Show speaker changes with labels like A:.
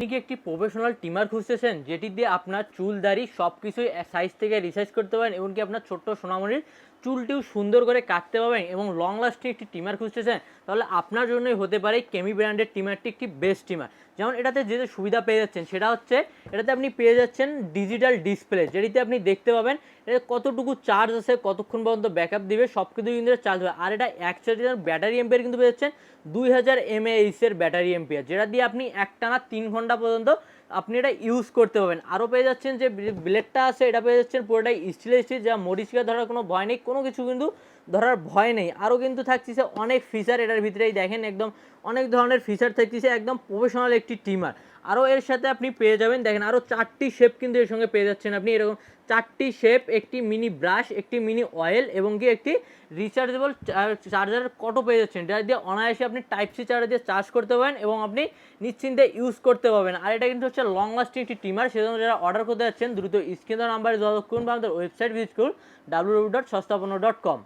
A: আপনি কি একটি প্রফেশনাল ট্রিমার খুঁজতেছেন যেটি দিয়ে আপনার চুল দাড়ি সব কিছুই সাইজ থেকে রিসাইজ করতে পারেন, এমনকি আপনার ছোট্ট সোনামণির চুলটিও সুন্দর করে কাটতে পারবেন এবং লং লাস্টিং একটি ট্রিমার খুঁজতেছেন, তাহলে আপনার জন্যই হতে পারে কেমি ব্র্যান্ডের ট্রিমারটি একটি বেস্ট ট্রিমার। যেমন এটাতে যে যে সুবিধা পেয়ে যাচ্ছেন সেটা হচ্ছে এটাতে আপনি পেয়ে যাচ্ছেন ডিজিটাল ডিসপ্লে, যেটিতে আপনি দেখতে পাবেন এটা কতটুকু চার্জ আছে, কতক্ষণ পর্যন্ত ব্যাকআপ দিবে, সব কিছু কিন্তু চার্জ হবে। আর এটা এক চার্জের ব্যাটারি এম্পিয়ার কিন্তু পেয়ে যাচ্ছেন 2000 mAh ব্যাটারি এম্পিয়ার, যেটা দিয়ে আপনি একটানা 3 ঘন্টা পর্যন্ত আপনি এটা ইউজ করতে পারবেন। আরও পেয়ে যাচ্ছেন যে ব্লেডটা আছে এটা পেয়ে যাচ্ছেন পুরোটাই স্টিলের স্টিল, যা মরিচিকা ধরার কোনো ভয় নেই, কোনো কিছু কিন্তু ধরার ভয় নেই। আরও কিন্তু থাকছে অনেক ফিচার এটার ভিতরেই, দেখেন একদম অনেক ধরনের ফিচার থাকছে, একদম প্রফেশনাল একটি ট্রিমার। আরও এর সাথে আপনি পেয়ে যাবেন, দেখেন আরও 4টি শেপ কিন্তু এর সঙ্গে পেয়ে যাচ্ছেন আপনি, এরকম 4টি শেপ, একটি মিনি ব্রাশ, একটি মিনি অয়েল এবং কি একটি রিচার্জেবল চার্জার কটও পেয়ে যাচ্ছেন, যেটা দিয়ে অনায়াসে আপনি টাইপ সি চার্জার দিয়ে চার্জ করতে পারেন এবং আপনি নিশ্চিন্তে ইউজ করতে পারবেন। আর এটা কিন্তু হচ্ছে লং লাস্টিং একটি ট্রিমার, সেজন্য যারা অর্ডার করতে যাচ্ছেন দ্রুত স্ক্রিন নাম্বারে যোগাযোগ করুন বা আমাদের ওয়েবসাইট ভিজিট করুন www.সস্তাপন্ন.com।